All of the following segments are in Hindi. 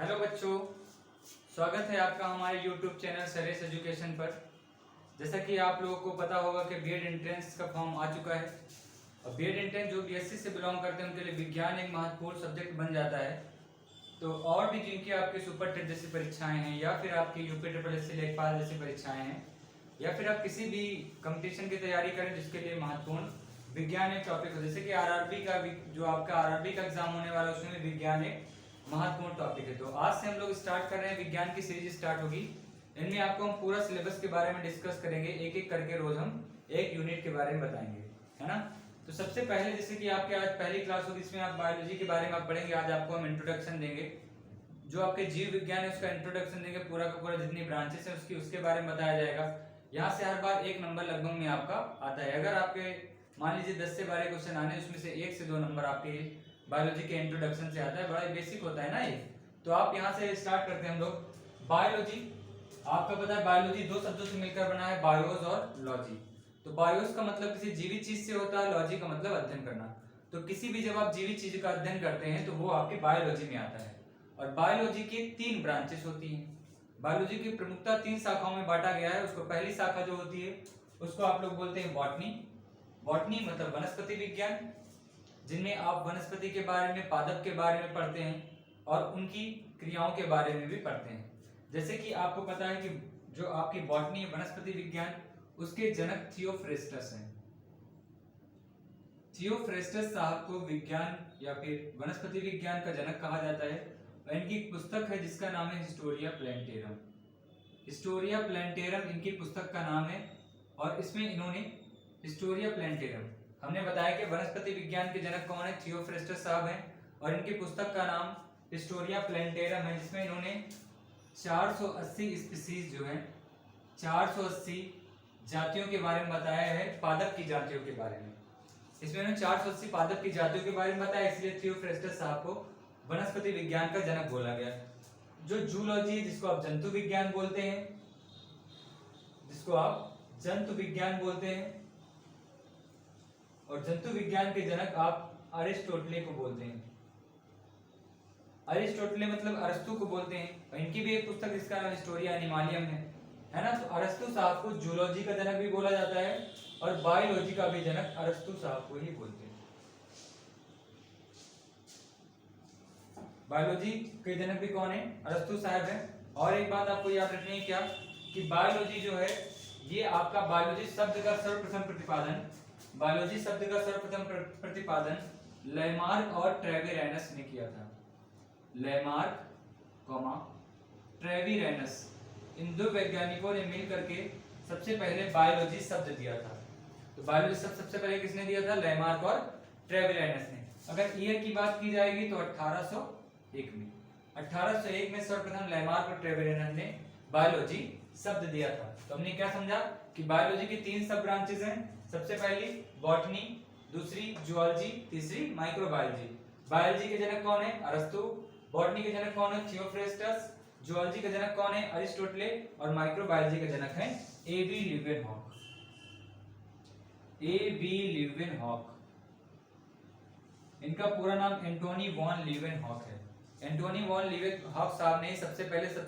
हेलो बच्चों, स्वागत है आपका हमारे YouTube चैनल सरेस एजुकेशन पर। जैसा कि आप लोगों को पता होगा कि बीएड एंट्रेंस का फॉर्म आ चुका है और बीएड एंट्रेंस जो बीएससी से बिलोंग करते हैं उनके लिए विज्ञान एक महत्वपूर्ण सब्जेक्ट बन जाता है। तो और भी जिनकी आपकी सुपर टेट जैसी परीक्षाएं हैं या फिर आपकी यूपी ट्रिपल एस सी लेखपाल जैसी परीक्षाएं हैं या फिर आप किसी भी कंपटीशन की तैयारी करें जिसके लिए महत्वपूर्ण विज्ञान एक टॉपिक हो, जैसे कि आरआरबी का जो आपका आरआरबी का एग्जाम होने वाला है उसमें विज्ञान एक महत्वपूर्ण टॉपिक है। तो आज से हम लोग स्टार्ट कर रहे हैं, विज्ञान की सीरीज स्टार्ट होगी। इनमें आपको हम पूरा सिलेबस के बारे में डिस्कस करेंगे, एक एक करके रोज हम एक यूनिट के बारे में बताएंगे, है ना। तो सबसे पहले जैसे कि आपके आज पहली क्लास होगी, इसमें आप बायोलॉजी के बारे में आप पढ़ेंगे। आज आपको हम इंट्रोडक्शन देंगे, जो आपके जीव विज्ञान है उसका इंट्रोडक्शन देंगे, पूरा का पूरा जितनी ब्रांचेस है उसके बारे में बताया जाएगा। यहाँ से हर बार एक नंबर लगभग में आपका आता है। अगर आपके मान लीजिए 10 से 12 क्वेश्चन आने, उसमें से 1 से 2 नंबर आपके बायोलॉजी के इंट्रोडक्शन से आता है। बड़ा बेसिक होता है ना ये। तो आप यहाँ से स्टार्ट करते हैं हम लोग। बायोलॉजी आपका पता है, बायोलॉजी दो शब्दों से मिलकर बना है, बायोस और लॉजी। तो बायोस का मतलब किसी जीवित चीज से होता है, लॉजी का मतलब अध्ययन करना। तो किसी भी जब आप जीवित चीज का अध्ययन करते हैं तो वो आपके बायोलॉजी में आता है। और बायोलॉजी की 3 ब्रांचेस होती हैं। बायोलॉजी की प्रमुखता 3 शाखाओं में बांटा गया है। उसको पहली शाखा जो होती है उसको आप लोग बोलते हैं बॉटनी। बॉटनी मतलब वनस्पति विज्ञान, जिनमें आप वनस्पति के बारे में, पादप के बारे में पढ़ते हैं और उनकी क्रियाओं के बारे में भी पढ़ते हैं। जैसे कि आपको पता है कि जो आपकी बॉटनी वनस्पति विज्ञान, उसके जनक थियोफ्रेस्टस हैं। थियोफ्रेस्टस साहब को विज्ञान या फिर वनस्पति विज्ञान का जनक कहा जाता है। और इनकी पुस्तक है जिसका नाम है हिस्टोरिया प्लांटेरम। हिस्टोरिया प्लांटेरम इनकी पुस्तक का नाम है। और इसमें इन्होंने हिस्टोरिया प्लांटेरम, हमने बताया कि वनस्पति विज्ञान के जनक कौन है, थियोफ्रेस्टस साहब हैं। और इनकी पुस्तक का नाम हिस्टोरिया प्लांटेरम है, जिसमें इन्होंने 480 स्पीसीज जो है 480 जातियों के बारे में बताया है, पादप की जातियों के बारे में। इसमें इन्होंने 480 पादप की जातियों के बारे में बताया, इसलिए थियोफ्रेस्टस साहब को वनस्पति विज्ञान का जनक बोला गया। जो जूलॉजी, जिसको आप जंतु विज्ञान बोलते हैं, जिसको आप जंतु विज्ञान बोलते हैं, और जंतु विज्ञान के जनक आप अरिस्टोटले को बोलते हैं। अरिस्टोटले मतलब अरस्तु को बोलते हैं। और इनकी भी एक पुस्तक जिसका नाम हिस्टोरिया एनिमालियम है ना। तो अरस्तु साहब को जूलॉजी का जनक भी बोला जाता है और बायोलॉजी का भी जनक अरस्तु साहब को ही बोलते हैं। बायोलॉजी के जनक भी कौन है, अरस्तु साहब है। और एक बात आपको याद रखनी है क्या, कि बायोलॉजी जो है ये आपका बायोलॉजी शब्द का सर्वप्रथम प्रतिपादन, बायोलॉजी शब्द का सर्वप्रथम प्रतिपादन लेमार्क और ट्रेविरेनस ने किया था। लेमार्क ट्रेविरेनस, इन दो वैज्ञानिकों ने मिलकर के सबसे पहले बायोलॉजी शब्द दिया था। तो बायोलॉजी शब्द सबसे पहले किसने दिया था, लेमार्क और ट्रेविरेनस ने। अगर ईयर की बात की जाएगी तो 1801 में 1801 में सर्वप्रथम लेमार्क और ट्रेविरेनस ने बायोलॉजी शब्द दिया था। तो हमने क्या समझा कि बायोलॉजी की 3 सब ब्रांचेस हैं। सबसे पहली बॉटनी, दूसरी जूलॉजी, तीसरी माइक्रोबायोलॉजी। बायोलॉजी के जनक कौन है, अरस्तु। बॉटनी के जनक कौन है, थियोफ्रेस्टस। जूलॉजी के जनक कौन है, अरिस्टोटले। और माइक्रोबायोलॉजी के जनक हैं ए.बी. ल्यूवेनहॉक। ए.बी. ल्यूवेनहॉक, इनका पूरा नाम एंटोनी वॉन ल्यूवेनहॉक है। एंटोनी वॉन ल्यूवेनहॉक साहब ने सबसे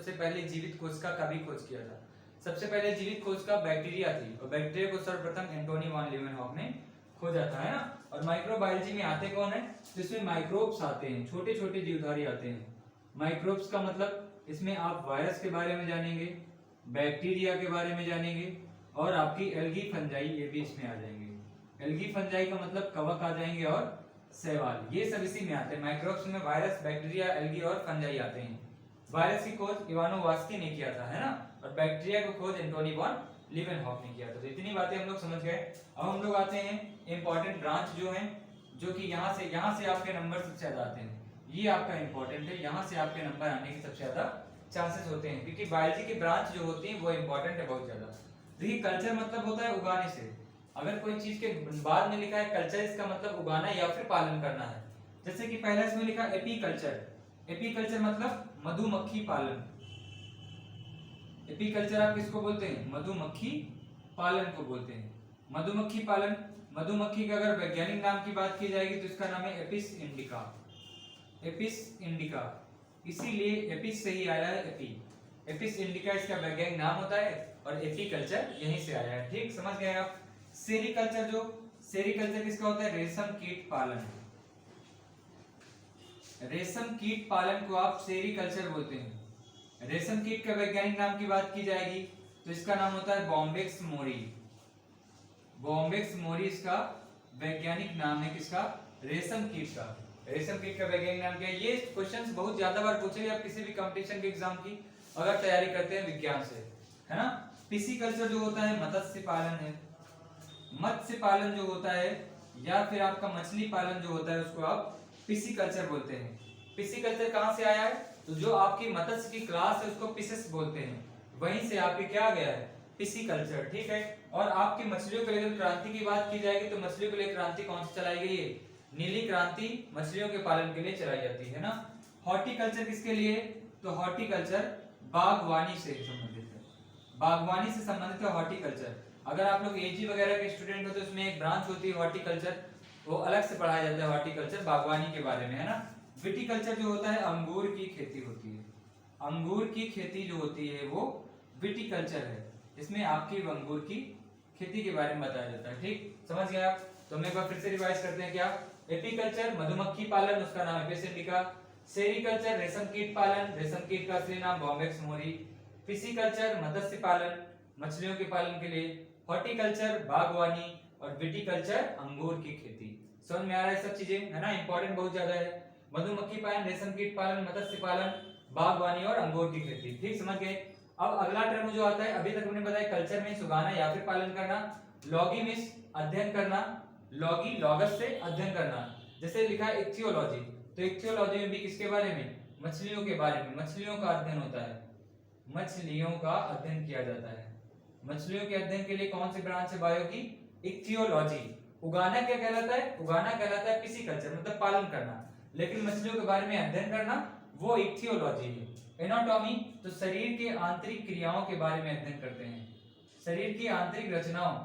पहले जीवित कोशिका का भी खोज किया था। सबसे पहले जीवित कोशिका बैक्टीरिया थी और बैक्टीरिया को सर्वप्रथम एंटोनी वॉन ल्यूवेनहॉक ने खोजा था, है ना। और माइक्रोबायोलॉजी में आते कौन है, तो इसमें माइक्रोब्स आते हैं, छोटे छोटे जीवधारी आते हैं। माइक्रोब्स का मतलब इसमें आप वायरस के बारे में जानेंगे, बैक्टीरिया के बारे में जानेंगे और आपकी एल्गी फंजाई, ये भी इसमें आ जाएंगे। एल्गी फंजाई का मतलब कवक आ जाएंगे और शैवाल, ये सब इसी में आते हैं। माइक्रोब्स में वायरस, बैक्टीरिया, एल्गी और फंजाई आते हैं। वायरस की खोज इवानोवास्की ने किया था, है ना। और बैक्टीरिया की खोज एंटोनी वॉन ल्यूवेनहॉक ने किया था। तो इतनी बातें हम लोग समझ गए। अब हम लोग आते हैं इंपॉर्टेंट ब्रांच जो है, जो कि यहाँ से आपके नंबर सबसे ज्यादा आते हैं। ये आपका इंपॉर्टेंट है, यहाँ से आपके नंबर आने के सबसे ज्यादा चांसेस होते हैं, क्योंकि बायोलॉजी की ब्रांच जो होती है वो इंपॉर्टेंट है बहुत ज्यादा। देखिए कल्चर मतलब होता है उगाने से। अगर कोई चीज के बाद में लिखा है कल्चर, इसका मतलब उगाना या फिर पालन करना है। जैसे कि पहले इसमें लिखा एपीकल्चर। एपीकल्चर मतलब मधुमक्खी पालन। एपीकल्चर आप किसको बोलते हैं, मधुमक्खी पालन को बोलते हैं। मधुमक्खी पालन, मधुमक्खी का अगर वैज्ञानिक नाम की बात की जाएगी तो इसका नाम है एपिस इंडिका। एपिस इंडिका इसीलिए एपिस से ही आया है एपी। एपिस इंडिका इसका वैज्ञानिक नाम होता है और एपीकल्चर यहीं से आया है। ठीक, समझ गए आप। सेरीकल्चर, जो सेरीकल्चर किसका होता है? रेशम कीट पालन। रेशम कीट पालन को आप सेरीकल्चर बोलते हैं। रेशम कीट का वैज्ञानिक नाम की बात की जाएगी तो इसका नाम होता है बॉम्बेक्स मोरी। बॉम्बेक्स मोरी इसका वैज्ञानिक नाम है। किसका? रेशम कीट का। रेशम कीट का वैज्ञानिक नाम क्या है? ये क्वेश्चंस बहुत ज्यादा बार पूछे गए आप किसी भी कंपटीशन के एग्जाम की अगर तैयारी करते हैं विज्ञान से, है ना। पिसीकल्चर जो होता है मत्स्य पालन है। मत्स्य पालन जो होता है या फिर आपका मछली पालन जो होता है उसको आप पिसीकल्चर बोलते हैं। पिसीकल्चर कहां से आया है? तो जो आपकी मत्स्य की क्लास है उसको पिसिस बोलते हैं, वहीं से आपके क्या आ गया है? पिसीकल्चर। ठीक है। और आपकी मछलियों के लिए क्रांति की बात की जाएगी तो मछलियों के लिए क्रांति कौन सी चलाई गई है? नीली क्रांति मछलियों के पालन के लिए चलाई जाती है ना। हॉर्टिकल्चर किसके लिए? तो हॉर्टिकल्चर बागवानी से संबंधित है। बागवानी से संबंधित है हॉर्टिकल्चर। अगर आप लोग एजी वगैरह के स्टूडेंट हो तो उसमें एक ब्रांच होती है हॉर्टिकल्चर, वो अलग से पढ़ाया जाता है हॉर्टिकल्चर, बागवानी के बारे में, है ना। विटिकल्चर जो होता है अंगूर की खेती होती है। अंगूर की खेती जो होती है वो विटिकल्चर है। इसमें आपकी अंगूर की खेती के बारे में बताया जाता है। ठीक, समझ गए आप। तो हम एक बार फिर से रिवाइज करते हैं। क्या? एपीकल्चर मधुमक्खी पालन, उसका नाम एपिस इंडिका। सेरीकल्चर रेशम कीट पालन, रेशम कीट का असली नाम बॉम्बेक्स मोरी। पिसीकल्चर मत्स्य पालन, मछलियों के पालन के लिए। हॉर्टिकल्चर बागवानी और विटिकल्चर अंगूर की खेती। समझ में आ रहा है सब चीजें, है ना। इंपॉर्टेंट बहुत ज्यादा है। मधुमक्खी पालन, रेशम कीट पालन, मत्स्य पालन, बागवानी और अंगूर की खेती। ठीक, समझ गए। अब अगला टर्म जो आता है, अभी तक हमने बताया कल्चर में उगाना या फिर पालन करना, लॉगी मीन्स अध्ययन करना, लॉगी लॉगस से अध्ययन करना। जैसे लिखा है इक्थियोलॉजी, तो इक्थियोलॉजी में भी किसके बारे में? मछलियों के बारे में। मछलियों का अध्ययन होता है, मछलियों का अध्ययन किया जाता है। मछलियों के अध्ययन के लिए कौन सी ब्रांच है बायो की? इक्थियोलॉजी। उगाना क्या कहलाता है? उगाना कहलाता है पिसीकल्चर, मतलब पालन करना, लेकिन मछलियों के बारे में अध्ययन करना वो इक्थियोलॉजी है। एनाटॉमी, तो शरीर के आंतरिक क्रियाओं के बारे में अध्ययन करते हैं। शरीर की आंतरिक रचनाओं,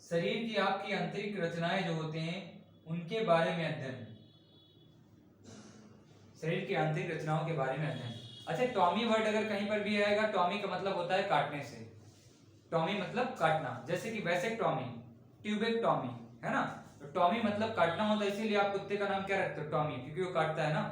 शरीर की आपकी आंतरिक रचनाएं जो होते हैं उनके बारे में अध्ययन, शरीर की आंतरिक रचनाओं के बारे में अध्ययन। अच्छा, टॉमी वर्ड अगर कहीं पर भी आएगा, टॉमी का मतलब होता है काटने से। टॉमी मतलब काटना, जैसे कि वैसेक्टॉमी, ट्यूबेक्टॉमी, है ना। तो टॉमी मतलब काटना होता है, इसीलिए आप कुत्ते का नाम क्या रखते हो? टॉमी, क्योंकि वो काटता है ना।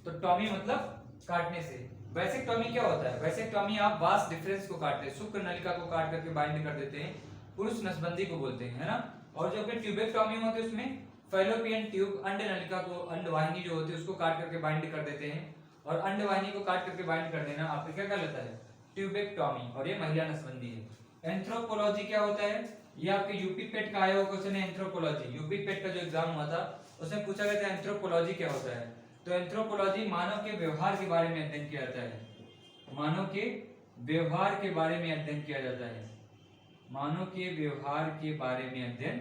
तो टॉमी मतलब काटने से। वैसेक्टॉमी क्या होता है? वैसेक्टॉमी आप वास डिफरेंस को काटते हैं, शुक्र नलिका को काट करके बाइंड कर देते हैं, पुरुष नसबंदी को बोलते हैं, है ना। और जो कि ट्यूबेक्टॉमी होती है उसमें फैलोपियन ट्यूब, अंड नलिका को, अंडवाहिनी जो होती है उसको काट करके बाइंड कर देते हैं, और अंडवाहिनी को काट करके बाइंड कर देना आपको क्या कहलाता है? ट्यूबेक्टॉमी, और ये महिला नसबंदी है। एंथ्रोपोलॉजी क्या होता है? ये आपके यूपी पेट का आया हुआ क्वेश्चन है। एंथ्रोपोलॉजी यूपी पेट का जो एग्जाम हुआ था उसमें पूछा गया था एंथ्रोपोलॉजी क्या होता है। तो एंथ्रोपोलॉजी मानव के व्यवहार के बारे में अध्ययन किया जाता है। मानव के व्यवहार के बारे में अध्ययन किया जाता है। मानव के व्यवहार के बारे में अध्ययन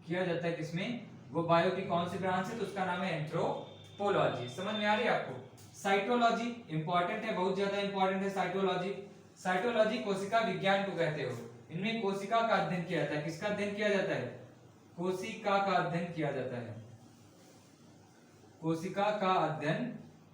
किया जाता है। किसमें? वो बायो की कौन सी ब्रांच है? तो उसका नाम है एंथ्रोपोलॉजी। समझ में आ रही है आपको? साइटोलॉजी इंपॉर्टेंट है, बहुत ज्यादा इंपॉर्टेंट है साइटोलॉजी। साइटोलॉजी कोशिका विज्ञान को कहते हो। इनमें कोशिका का अध्ययन किया जाता है। किसका अध्ययन किया जाता है? कोशिका का अध्ययन किया जाता है। कोशिका का अध्ययन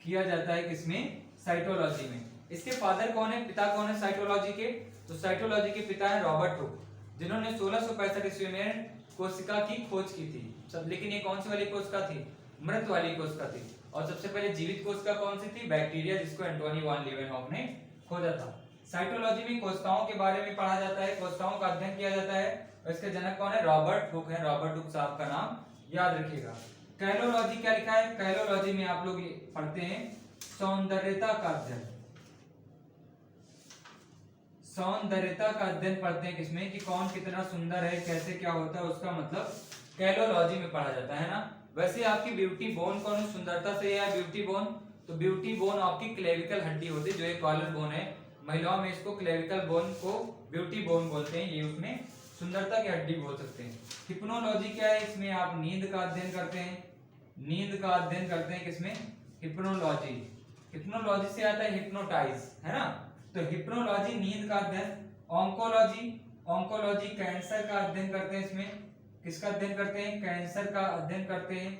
किया जाता है किसमें? साइटोलॉजी में। इसके फादर कौन है, पिता कौन है साइटोलॉजी के? तो साइटोलॉजी के पिता है रॉबर्ट हुक, जिन्होंने 1665 ईस्वी में कोशिका की खोज की थी। लेकिन ये कौन सी वाली कोशिका थी? मृत वाली कोशिका थी। और सबसे पहले जीवित कोशिका कौन सी थी? बैक्टीरिया, जिसको एंटोनी वॉन लीवेनहॉक ने खोजा था। साइटोलॉजी में कोशिकाओं के बारे में पढ़ा जाता है, कोशिकाओं का अध्ययन किया जाता है, और इसके जनक कौन है? रॉबर्ट हुक है। रॉबर्ट हुक साहब का नाम याद रखिएगा। कैलोलॉजी क्या लिखा है? कैलोलॉजी में आप लोग पढ़ते हैं सौंदर्यता का अध्ययन। सौंदर्यता का अध्ययन पढ़ते हैं किसमें? कि कौन कितना सुंदर है, कैसे क्या होता है, उसका मतलब कैलोलॉजी में पढ़ा जाता है ना। वैसे आपकी ब्यूटी बोन कौन है? सुंदरता से है ब्यूटी बोन। तो ब्यूटी बोन आपकी क्लेविकल हड्डी होती है, जो एक कॉलर बोन है। महिलाओं में इसको क्लेविकल बोन को ब्यूटी बोन बोलते हैं। ये उसमें सुंदरता की हड्डी बोल सकते हैं। हिप्नोलॉजी क्या है? इसमें आप नींद का अध्ययन करते हैं। नींद का अध्ययन करते हैं किसमें? हिप्नोलॉजी। हिप्नोलॉजी से आता है हिप्नोटाइज, है ना। तो हिप्नोलॉजी नींद का अध्ययन। ऑन्कोलॉजी, ऑन्कोलॉजी कैंसर का अध्ययन करते हैं। इसमें किसका अध्ययन करते हैं? कैंसर का अध्ययन करते हैं।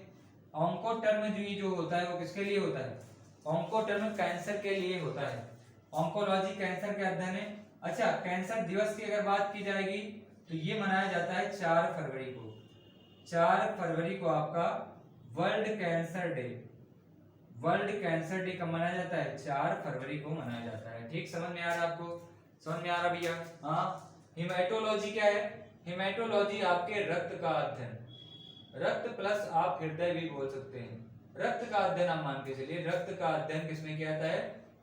ऑन्को टर्म जो होता है वो किसके लिए होता है? ऑन्को टर्म कैंसर के लिए होता है। ऑन्कोलॉजी कैंसर के अध्ययन है। अच्छा, कैंसर दिवस की अगर बात की जाएगी तो ये मनाया जाता है 4 फरवरी को। 4 फरवरी को आपका world cancer day, world cancer day कब मनाया जाता है? 4 फरवरी को मनाया जाता है। ठीक, समझ में आ रहा है आपको? समझ में आ रहा भैया? हाँ। हिमेटोलॉजी क्या है? हिमेटोलॉजी आपके रक्त का अध्ययन, रक्त प्लस आप हृदय भी बोल सकते हैं। रक्त का अध्ययन आप मान के चलिए, रक्त का अध्ययन किसमें किया जाता है?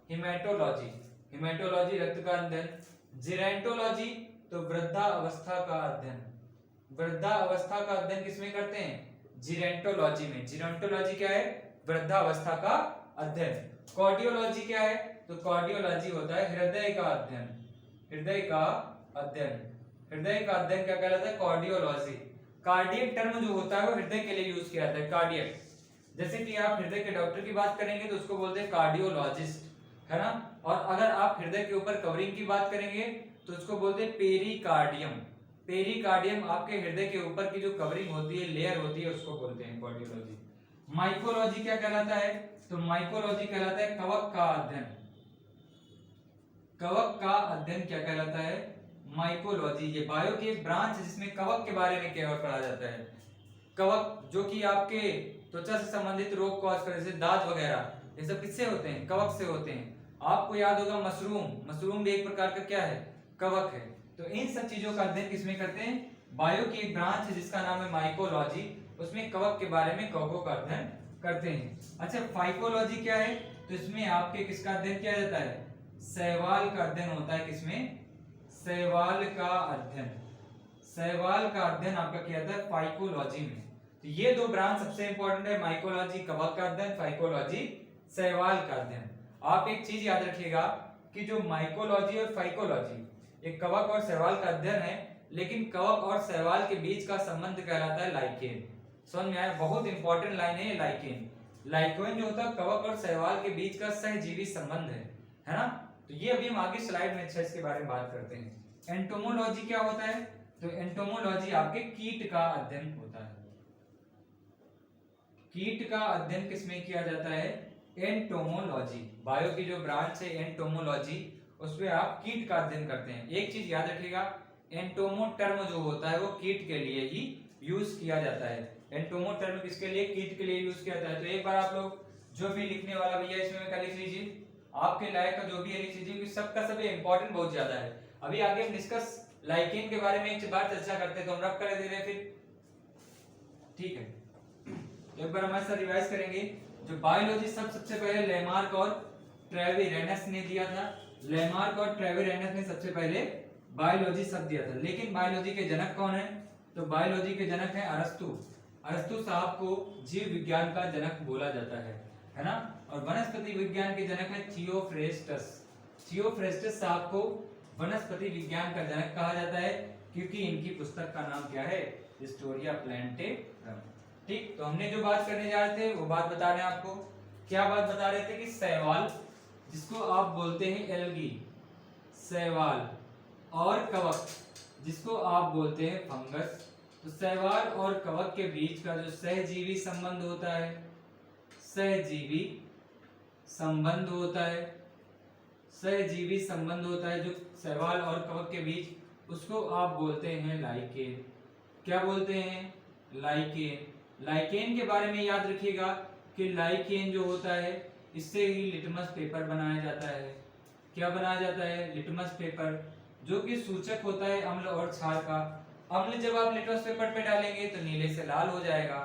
हिमेटोलॉजी। हिमेटोलॉजी रक्त का अध्ययन। जीरेंटोलॉजी तो वृद्धावस्था का अध्ययन, वृद्धावस्था का अध्ययन किसमें करते हैं? जीरेंटोलॉजी में। जीरेंटोलॉजी क्या है? वृद्धावस्था का अध्ययन। कार्डियोलॉजी क्या है? तो कार्डियोलॉजी होता है हृदय का अध्ययन, हृदय का अध्ययन। हृदय का अध्ययन क्या कहलाता है? कार्डियोलॉजी। कार्डियक टर्म जो होता है वो हृदय के लिए यूज किया जाता है, कार्डियक। जैसे कि आप हृदय के डॉक्टर की बात करेंगे तो उसको बोलते हैं कार्डियोलॉजिस्ट, है ना। और अगर आप हृदय के ऊपर कवरिंग की बात करेंगे तो उसको बोलते हैं पेरिकार्डियम। पेरिकार्डियम आपके हृदय के ऊपर की जो कवरिंग होती है, लेयर होती है, उसको बोलते हैं कार्डियोलॉजी। माइकोलॉजी क्या कहलाता है? तो माइकोलॉजी कहलाता है कवक का अध्ययन। कवक का अध्ययन क्या कहलाता है? माइकोलॉजी। ये बायो की एक ब्रांच है जिसमें कवक के बारे में केवल पढ़ा जाता है। कवक जो कि आपके त्वचा से संबंधित रोग कॉज करे, जैसे दाद वगैरह, ये सब किससे होते हैं? कवक से होते हैं। आपको याद होगा मशरूम, मशरूम भी एक प्रकार का क्या है? कवक है। तो इन सब चीजों का अध्ययन किसमें करते हैं? बायो की एक ब्रांच है जिसका नाम है माइकोलॉजी, उसमें कवक के बारे में कवकों का अध्ययन करते हैं। अच्छा, फाइकोलॉजी क्या है? तो इसमें आपके किसका अध्ययन किया जाता है? शैवाल का अध्ययन होता है। किसमें? शैवाल का अध्ययन। शैवाल का अध्ययन आपका किया जाता है फाइकोलॉजी में। तो ये दो ब्रांच सबसे इंपॉर्टेंट है, माइकोलॉजी कवक का अध्ययन, फाइकोलॉजी शैवाल का अध्ययन। आप एक चीज याद रखिएगा कि जो माइकोलॉजी और फाइकोलॉजी, ये कवक और शैवाल का अध्ययन है, लेकिन कवक और शैवाल के बीच का संबंध कहलाता है लाइकेन। समझ में आया? बहुत इंपॉर्टेंट लाइन है ये लाइकेन। लाइकेन जो होता है कवक और शैवाल के बीच का सहजीवी संबंध है ना। तो ये अभी हम आगे स्लाइड में अच्छे इसके बारे में बात करते हैं। एंटोमोलॉजी क्या होता है? तो एंटोमोलॉजी आपके कीट का अध्ययन होता है। कीट का अध्ययन किसमें किया जाता है? एंटोमोलॉजी। बायो की जो ब्रांच है एंटोमोलॉजी, उसमें आप कीट का अध्ययन करते हैं। एक चीज याद रखिएगा, एंटोमो टर्म जो होता है वो कीट के लिए ही यूज किया जाता है। एंटोमो टर्म किसके लिए? कीट के लिए यूज किया जाता है। तो एक बार आप लोग जो भी लिखने वाला भैया इसमें क्या लिख लीजिए, आपके लायक का जो भी है लिख लीजिए, क्योंकि सबका सब इंपॉर्टेंट बहुत ज्यादा है। अभी आगे हम डिस्कस लाइकेन के बारे में एक बार चर्चा करते हैं, तो हम रब कर दे रहे हैं फिर, ठीक है। एक बार हमारे साथ रिवाइज करेंगे। जो बायोलॉजी सबसे पहले लेमार्क और ट्रेविरेनस ने दिया था। लेमार्क और ट्रेविरेनस ने सबसे पहले बायोलॉजी शब्द दिया था। लेकिन बायोलॉजी के जनक कौन है? तो बायोलॉजी के जनक है अरस्तु। अरस्तु साहब को जीव विज्ञान का जनक बोला जाता है ना। और वनस्पति विज्ञान के जनक है थियोफ्रेस्टस। थियोफ्रेस्टस साहब को वनस्पति विज्ञान का जनक कहा जाता है, क्योंकि इनकी पुस्तक का नाम क्या है? Historia plantarum. ठीक, तो हमने जो बात करने जा रहे थे वो बात बता रहे हैं आपको। क्या बात बता रहे थे? कि शैवाल, जिसको आप बोलते हैं एल्गी, शैवाल, और कवक, जिसको आप बोलते हैं फंगस। तो शैवाल और कवक के बीच का जो सहजीवी संबंध होता है, सहजीवी संबंध होता है, सहजीवी संबंध होता है जो शैवाल और कवक के बीच, उसको आप बोलते हैं लाइकेन। क्या बोलते हैं? लाइकेन। लाइकेन के बारे में याद रखिएगा कि लाइकेन जो होता है इससे ही लिटमस पेपर बनाया जाता है। क्या बनाया जाता है? लिटमस पेपर, जो कि सूचक होता है अम्ल और क्षार का। अम्ल जब आप लिटमस पेपर पे डालेंगे तो नीले से लाल हो जाएगा,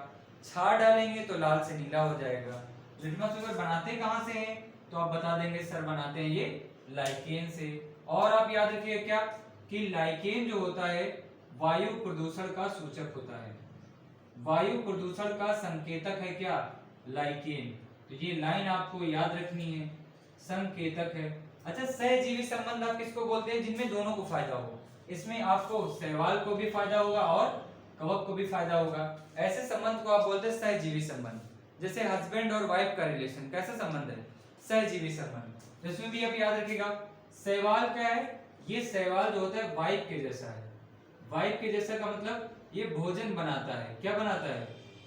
क्षार डालेंगे तो लाल से नीला हो जाएगा। लिटमस पेपर बनाते कहाँ से हैं? तो आप बता देंगे सर बनाते हैं ये लाइकेन से। और आप याद रखिए क्या कि लाइकेन जो होता है वायु प्रदूषण का सूचक होता है। वायु प्रदूषण का संकेतक है क्या? लाइकेन। तो ये लाइन आपको याद रखनी है, संकेतक है। अच्छा, सहजीवी संबंध आप किसको बोलते हैं? जिनमें दोनों को फायदा हो। इसमें आपको शैवाल को भी फायदा होगा और कवक को भी फायदा होगा। ऐसे संबंध को आप बोलते हैं सहजीवी संबंध। जैसे हस्बैंड और वाइफ का रिलेशन, कैसा संबंध है? सहजीवी संबंध। इसमें भी आप याद रखिएगा शैवाल क्या है? ये शैवाल जो होता है वाइफ के जैसा है। वाइफ के जैसा का मतलब ये भोजन बनाता है। क्या बनाता है?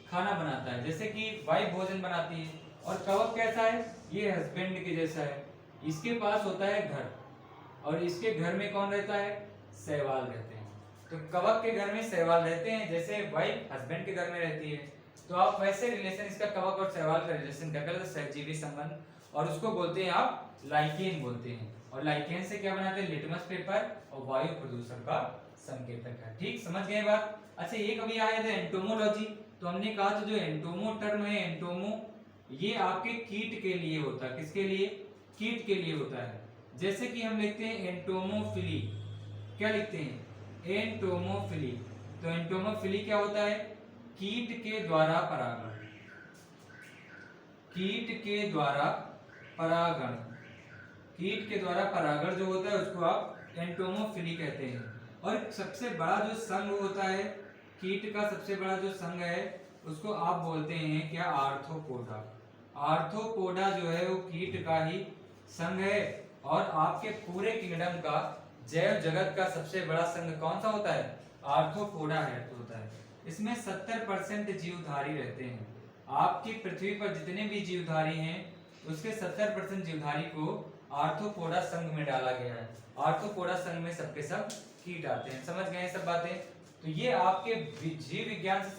खाना बनाता है। जैसे कि वाइफ भोजन बनाती है। और कवक कैसा है? ये हस्बैंड के जैसा है। इसके पास होता है घर, और इसके घर में कौन रहता है? सहवाल रहते हैं। तो कवक के घर में सहवाल रहते हैं, जैसे वाइफ हस्बैंड के घर में रहती है। तो आप वैसे रिलेशन, इसका कवक और सहवाल का रिलेशन क्या करते हैं? सहजीवी संबंध, और उसको बोलते हैं आप लाइकेन बोलते हैं। और लाइकेन से क्या बनाते हैं? लिटमस पेपर और वायु प्रदूषण का संकेतक है। ठीक, समझ गए बात? अच्छा, ये कभी आया था एंटोमोलॉजी, तो हमने कहा था जो एंटोमो टर्म है, एंटोमो, ये आपके कीट के लिए होता है। किसके लिए? कीट के लिए होता है। जैसे कि हम लिखते हैं एंटोमोफिली, क्या लिखते हैं? एंटोमोफिली। तो एंटोमोफिली क्या होता है? कीट के द्वारा परागण, कीट के द्वारा परागण, कीट के द्वारा परागण जो होता है उसको आप एंटोमोफिली कहते हैं। और सबसे बड़ा जो संघ होता है कीट का, सबसे बड़ा जो संघ है उसको आप बोलते हैं क्या? आर्थ्रोपोडा। आर्थ्रोपोडा जो है वो कीट का ही संघ है। और आपके पूरे किंगडम का, जैव जगत का सबसे बड़ा संघ कौन सा होता है? आर्थ्रोपोडा है होता है। इसमें 70% जीवधारी रहते हैं। आपकी पृथ्वी पर जितने भी जीवधारी हैं उसके 70% जीवधारी को आर्थ्रोपोडा संघ में डाला गया है। आर्थ्रोपोडा संघ में सबके सब कीट आते हैं। समझ गए सब बातें? तो ये आपके जीव विज्ञान से